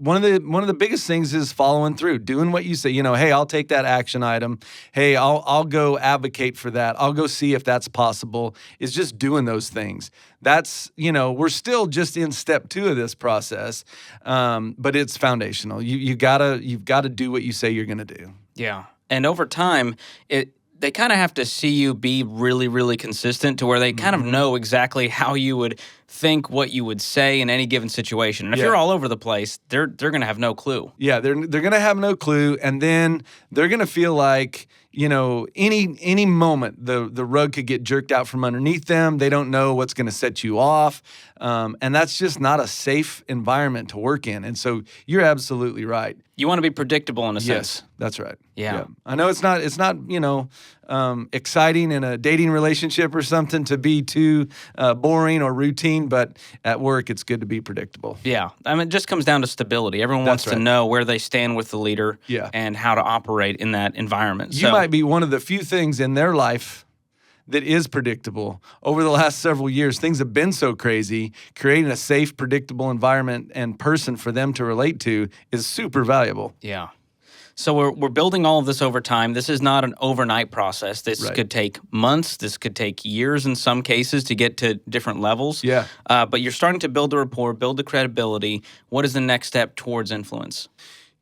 one of the biggest things is following through, doing what you say. Hey, I'll take that action item. Hey, I'll go advocate for that. I'll go see if that's possible. It's just doing those things. That's, we're still just in step 2 of this process, but it's foundational. You've got to do what you say you're going to do. Yeah. And over time, they kind of have to see you be really, really consistent to where they kind of know exactly how you would think, what you would say in any given situation. And if you're all over the place, they're going to have no clue. Yeah, they're going to have no clue, and then they're going to feel like, any moment the rug could get jerked out from underneath them. They don't know what's going to set you off, and that's just not a safe environment to work in. And so you're absolutely right. You want to be predictable in a sense. Yes, that's right. Yeah. I know it's not exciting in a dating relationship or something to be too boring or routine, but at work it's good to be predictable. Yeah. I mean, it just comes down to stability. Everyone wants That's to right. know where they stand with the leader and how to operate in that environment. You might be one of the few things in their life that is predictable. Over the last several years, things have been so crazy. Creating a safe, predictable environment and person for them to relate to is super valuable. Yeah. So we're building all of this over time. This is not an overnight process. This Right. could take months. This could take years in some cases to get to different levels. Yeah. But you're starting to build the rapport, build the credibility. What is the next step towards influence?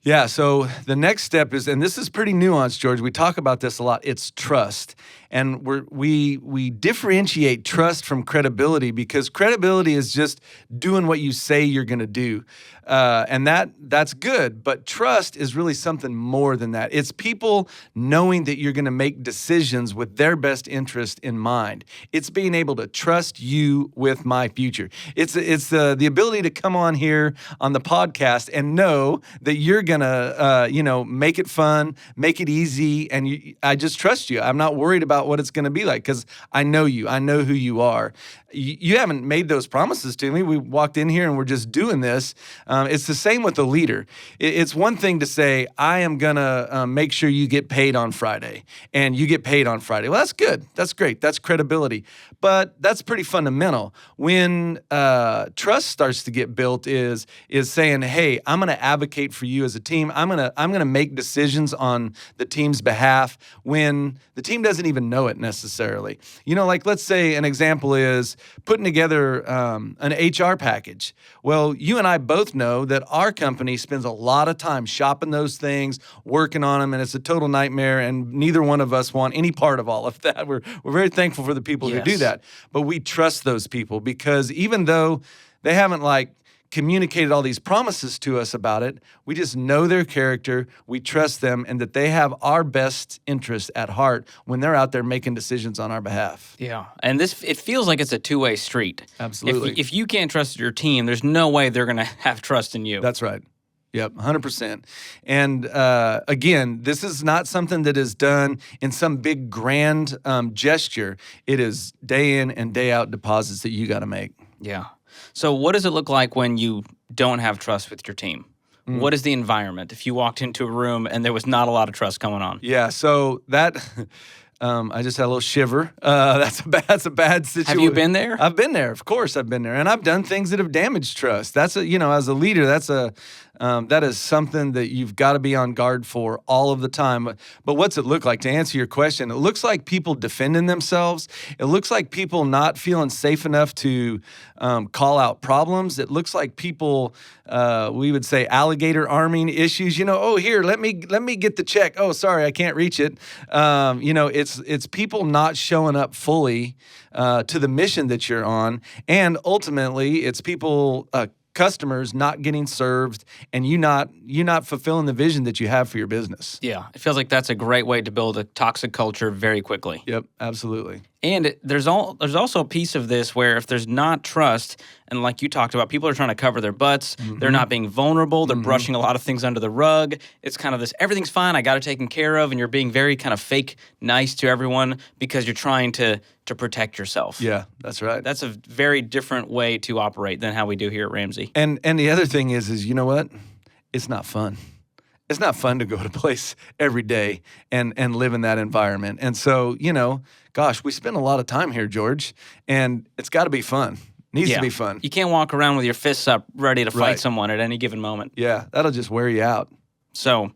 Yeah, so the next step is, and this is pretty nuanced, George. We talk about this a lot. It's trust, and we differentiate trust from credibility because credibility is just doing what you say you're going to do, and that's good. But trust is really something more than that. It's people knowing that you're going to make decisions with their best interest in mind. It's being able to trust you with my future. It's the ability to come on here on the podcast and know that you're going to, make it fun, make it easy, and I just trust you. I'm not worried about what it's going to be like because I know you. I know who you are. You haven't made those promises to me. We walked in here and we're just doing this. It's the same with the leader. It's one thing to say, I am going to make sure you get paid on Friday, and you get paid on Friday. Well, that's good. That's great. That's credibility. But that's pretty fundamental. When trust starts to get built is saying, hey, I'm going to advocate for you as a team. I'm going to make decisions on the team's behalf when the team doesn't even know it necessarily. Like let's say an example is putting together an HR package. Well, you and I both know that our company spends a lot of time shopping those things, working on them, and it's a total nightmare, and neither one of us want any part of all of that. We're very thankful for the people who do Yes. that, but we trust those people because even though they haven't communicated all these promises to us about it, we just know their character, we trust them, and that they have our best interest at heart when they're out there making decisions on our behalf. Yeah. And it feels like it's a two-way street. Absolutely. If you can't trust your team, there's no way they're going to have trust in you. That's right. Yep, 100%. And again, this is not something that is done in some big grand gesture. It is day in and day out deposits that you got to make. Yeah. So what does it look like when you don't have trust with your team? What is the environment if you walked into a room and there was not a lot of trust going on? Yeah, so that I just had a little shiver. That's a bad situation. Have you been there? I've been there. Of course, I've been there, and I've done things that have damaged trust. That's as a leader, that is something that you've got to be on guard for all of the time. But what's it look like? To answer your question, it looks like people defending themselves. It looks like people not feeling safe enough to call out problems. It looks like people, we would say, alligator arming issues. Oh, here, let me get the check. Oh, sorry, I can't reach it. It's people not showing up fully to the mission that you're on, and ultimately, it's people. Customers not getting served, and you not fulfilling the vision that you have for your business. Yeah. It feels like that's a great way to build a toxic culture very quickly. Yep, absolutely. And there's also a piece of this where if there's not trust, and like you talked about, people are trying to cover their butts. They're not being vulnerable. They're brushing a lot of things under the rug. It's kind of this, everything's fine, I got it taken care of, and you're being very kind of fake nice to everyone because you're trying to protect yourself. Yeah, that's right. That's a very different way to operate than how we do here at Ramsey. And the other thing is you know what? It's not fun. It's not fun to go to a place every day and live in that environment. And so, gosh, we spend a lot of time here, George, and it's got to be fun. Needs to be fun. You can't walk around with your fists up ready to fight Right. someone at any given moment. Yeah, that'll just wear you out. So,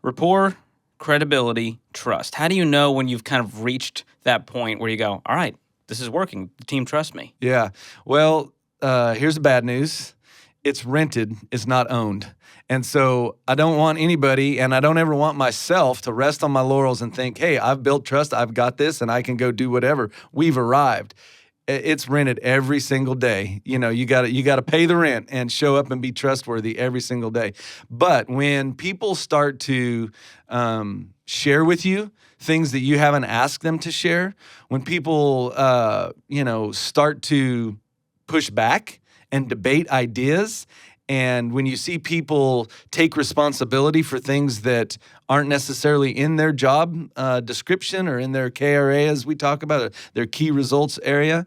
rapport, credibility, trust. How do you know when you've kind of reached that point where you go, all right, this is working. The team trusts me? Yeah. Well, here's the bad news. It's rented. It's not owned. And so I don't want anybody, and I don't ever want myself to rest on my laurels and think, hey, I've built trust, I've got this, and I can go do whatever. We've arrived. It's rented every single day. You got to pay the rent and show up and be trustworthy every single day. But when people start to share with you things that you haven't asked them to share, when people start to push back and debate ideas, and when you see people take responsibility for things that aren't necessarily in their job description or in their KRA, as we talk about it, their key results area,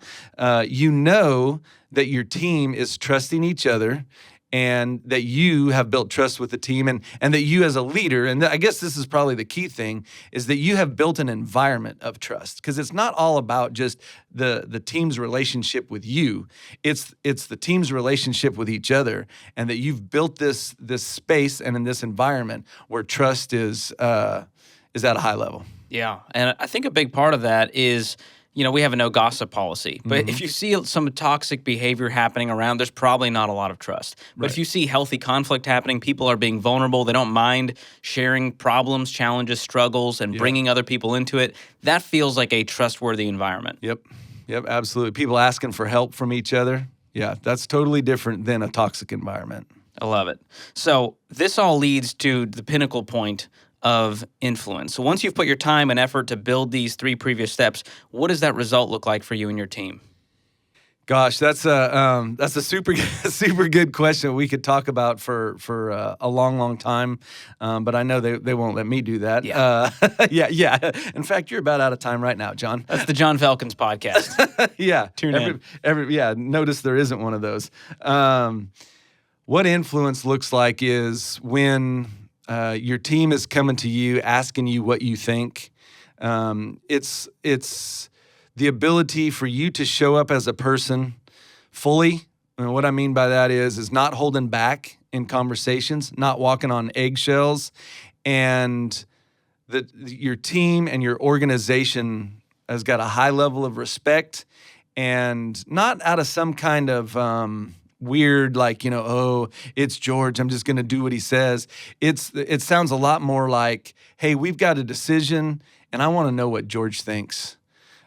you know that your team is trusting each other, and that you have built trust with the team, and that you as a leader, and I guess this is probably the key thing, is that you have built an environment of trust. Because it's not all about just the team's relationship with you. It's the team's relationship with each other, and that you've built this space and in this environment where trust is at a high level. Yeah. And I think a big part of that is, we have a no gossip policy, but if you see some toxic behavior happening around, there's probably not a lot of trust. But if you see healthy conflict happening, people are being vulnerable, they don't mind sharing problems, challenges, struggles, and bringing other people into it, that feels like a trustworthy environment. Yep, absolutely. People asking for help from each other. Yeah, that's totally different than a toxic environment. I love it. So this all leads to the pinnacle point of influence. So once you've put your time and effort to build these 3 previous steps, what does that result look like for you and your team? Gosh, that's a super good question we could talk about for a long time, but I know they won't let me do that. Yeah. In fact, you're about out of time right now, John. That's the John Felkins podcast. Yeah, Tune in. Notice there isn't one of those. What influence looks like is when your team is coming to you, asking you what you think. It's the ability for you to show up as a person fully. And what I mean by that is not holding back in conversations, not walking on eggshells, and that your team and your organization has got a high level of respect and not out of some kind of weird, like, oh, it's George, I'm just going to do what he says. It sounds a lot more like, hey, we've got a decision, and I want to know what George thinks.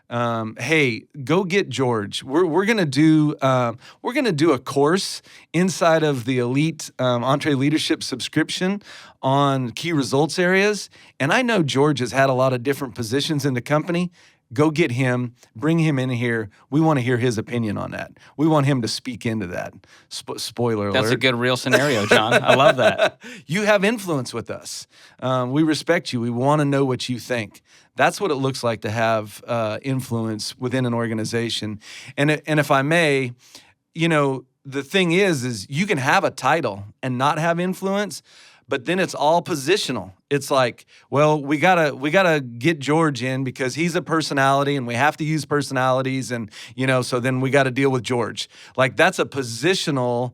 Hey, go get George. We're gonna do a course inside of the Elite EntreLeadership subscription on key results areas, and I know George has had a lot of different positions in the company. Go get him, bring him in here. We want to hear his opinion on that. We want him to speak into that. Spoiler alert. That's a good real scenario, John. I love that. You have influence with us. We respect you. We want to know what you think. That's what it looks like to have influence within an organization. And if I may, the thing is you can have a title and not have influence, but then it's all positional. It's like, well, we gotta get George in because he's a personality and we have to use personalities, and so then we got to deal with George. Like, that's a positional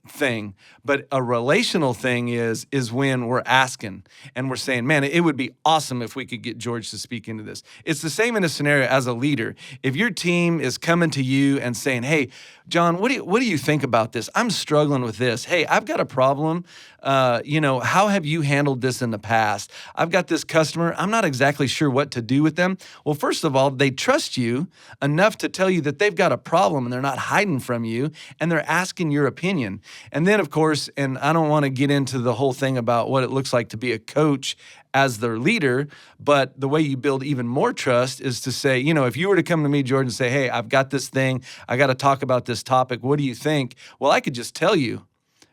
thing. But a relational thing is when we're asking and we're saying, man, it would be awesome if we could get George to speak into this. It's the same in a scenario as a leader. If your team is coming to you and saying, hey, John, what do you think about this? I'm struggling with this. Hey, I've got a problem. How have you handled this in the past? I've got this customer. I'm not exactly sure what to do with them. Well, first of all, they trust you enough to tell you that they've got a problem and they're not hiding from you and they're asking your opinion. And then, of course, and I don't want to get into the whole thing about what it looks like to be a coach as their leader, but the way you build even more trust is to say, if you were to come to me, George, and say, hey, I've got this thing, I got to talk about this topic, what do you think? Well, I could just tell you.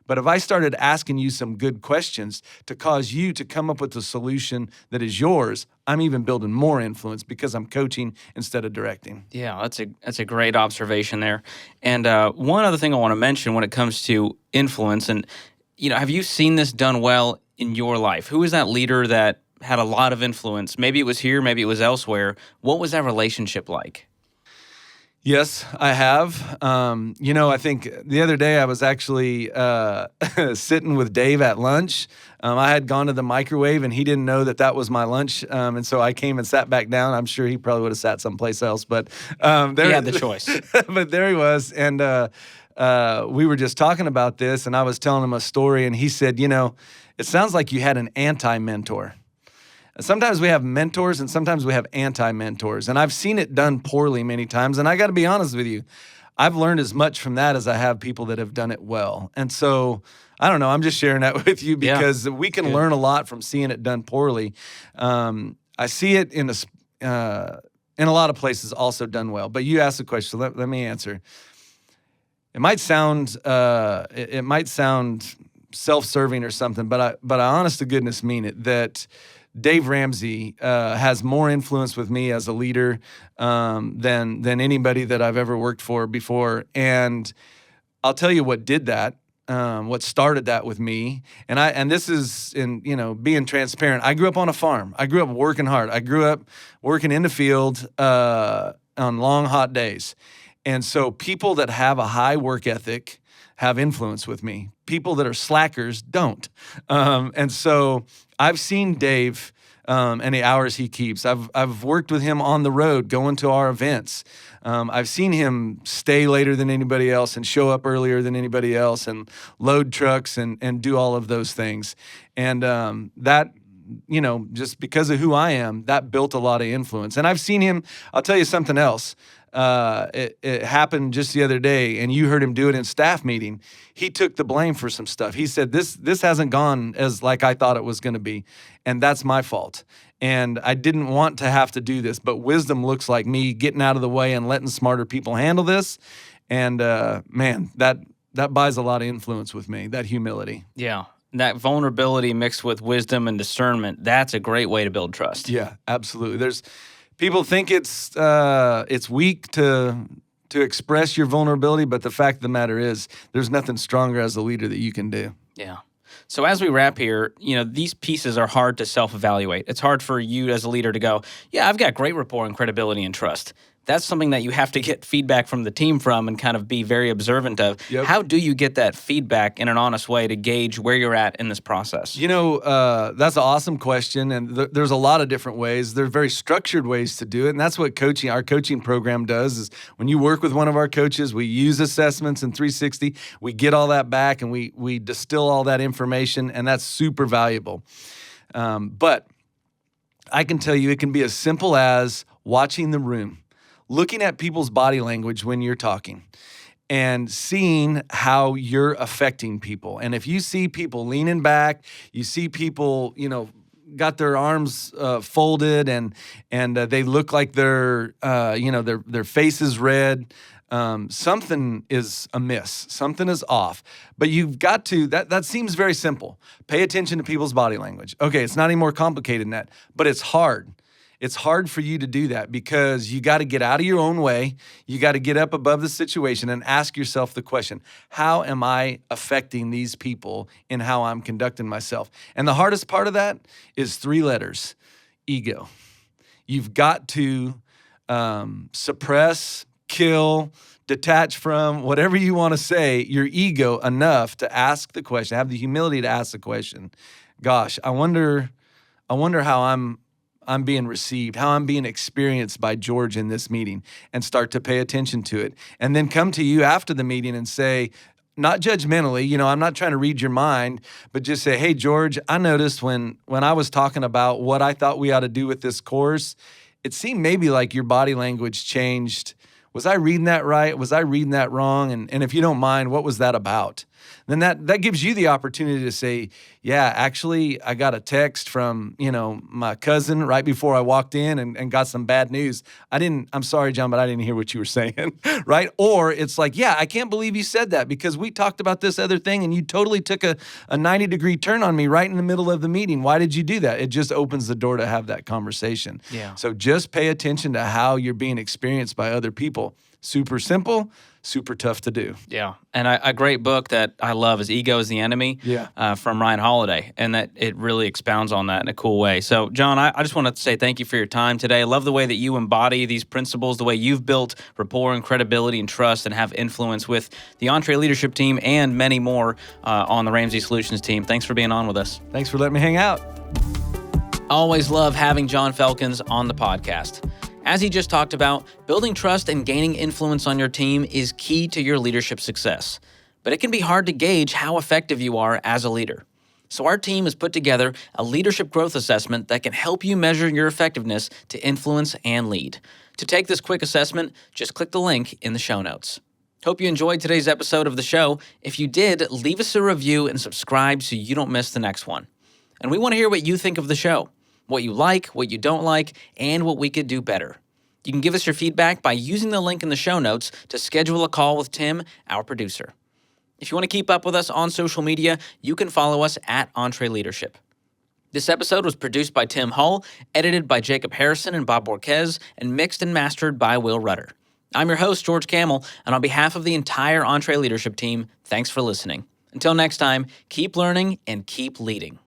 But if I started asking you some good questions to cause you to come up with a solution that is yours, I'm even building more influence because I'm coaching instead of directing. Yeah, that's a great observation there. And one other thing I want to mention when it comes to influence, and have you seen this done well in your life? Who is that leader that had a lot of influence? Maybe it was here, maybe it was elsewhere. What was that relationship like? Yes, I have. I think the other day I was actually sitting with Dave at lunch. I had gone to the microwave and he didn't know that was my lunch. And so I came and sat back down. I'm sure he probably would have sat someplace else, but there he had the choice. But there he was. And we were just talking about this and I was telling him a story and he said, it sounds like you had an anti-mentor. Sometimes we have mentors and sometimes we have anti-mentors. And I've seen it done poorly many times. And I got to be honest with you, I've learned as much from that as I have people that have done it well. And so, I don't know, I'm just sharing that with you because we can learn a lot from seeing it done poorly. I see it in a lot of places also done well. But you asked the question, so let me answer. It might sound self-serving or something, but I honest to goodness mean it, that Dave Ramsey has more influence with me as a leader than anybody that I've ever worked for before. And I'll tell you what did that, what started that with me. And this is in, being transparent. I grew up on a farm. I grew up working hard. I grew up working in the field on long, hot days. And so people that have a high work ethic have influence with me. People that are slackers don't. And so I've seen Dave and the hours he keeps. I've worked with him on the road, going to our events. I've seen him stay later than anybody else and show up earlier than anybody else and load trucks and do all of those things. And that, just because of who I am, that built a lot of influence. And I've seen him, I'll tell you something else. It happened just the other day, and you heard him do it in staff meeting. He took the blame for some stuff. He said, this hasn't gone as like I thought it was going to be, and that's my fault. And I didn't want to have to do this, but wisdom looks like me getting out of the way and letting smarter people handle this. And man, that buys a lot of influence with me, that humility. Yeah. That vulnerability mixed with wisdom and discernment, that's a great way to build trust. Yeah, absolutely. People think it's weak to express your vulnerability, but the fact of the matter is there's nothing stronger as a leader that you can do. Yeah. So as we wrap here, these pieces are hard to self-evaluate. It's hard for you as a leader to go, yeah, I've got great rapport and credibility and trust. That's something that you have to get feedback from the team from and kind of be very observant of. Yep. How do you get that feedback in an honest way to gauge where you're at in this process? That's an awesome question, and there's a lot of different ways. There's very structured ways to do it, and that's what our coaching program does. Is when you work with one of our coaches, we use assessments in 360. We get all that back, and we distill all that information, and that's super valuable. But I can tell you, it can be as simple as watching the room, looking at people's body language when you're talking, and seeing how you're affecting people. And if you see people leaning back, you see people, got their arms folded, and they look like their face is red. Something is amiss. Something is off. But you've got to, that seems very simple. Pay attention to people's body language. Okay, it's not any more complicated than that, but it's hard. It's hard for you to do that because you got to get out of your own way. You got to get up above the situation and ask yourself the question, how am I affecting these people in how I'm conducting myself? And the hardest part of that is 3 letters, ego. You've got to suppress, kill, detach from, whatever you want to say, your ego enough to ask the question, have the humility to ask the question, gosh, I wonder how I'm being received, how I'm being experienced by George in this meeting, and start to pay attention to it. And then come to you after the meeting and say, not judgmentally, I'm not trying to read your mind, but just say, hey, George, I noticed when I was talking about what I thought we ought to do with this course, it seemed maybe like your body language changed. Was I reading that right? Was I reading that wrong? And if you don't mind, what was that about? Then that gives you the opportunity to say, yeah, actually, I got a text from, my cousin right before I walked in and got some bad news. I'm sorry, John, but I didn't hear what you were saying, right? Or it's like, yeah, I can't believe you said that because we talked about this other thing and you totally took a 90-degree turn on me right in the middle of the meeting. Why did you do that? It just opens the door to have that conversation. Yeah. So just pay attention to how you're being experienced by other people. Super simple, super tough to do. Yeah. And a great book that I love is Ego is the Enemy from Ryan Holiday. And that it really expounds on that in a cool way. So, John, I just want to say thank you for your time today. I love the way that you embody these principles, the way you've built rapport and credibility and trust and have influence with the EntreLeadership team and many more on the Ramsey Solutions team. Thanks for being on with us. Thanks for letting me hang out. Always love having John Felkins on the podcast. As he just talked about, building trust and gaining influence on your team is key to your leadership success. But it can be hard to gauge how effective you are as a leader. So our team has put together a leadership growth assessment that can help you measure your effectiveness to influence and lead. To take this quick assessment, just click the link in the show notes. Hope you enjoyed today's episode of the show. If you did, leave us a review and subscribe so you don't miss the next one. And we want to hear what you think of the show. What you like, what you don't like, and what we could do better. You can give us your feedback by using the link in the show notes to schedule a call with Tim, our producer. If you want to keep up with us on social media, you can follow us at EntreLeadership. This episode was produced by Tim Hull, edited by Jacob Harrison and Bob Borquez, and mixed and mastered by Will Rudder. I'm your host, George Kamel, and on behalf of the entire EntreLeadership team, thanks for listening. Until next time, keep learning and keep leading.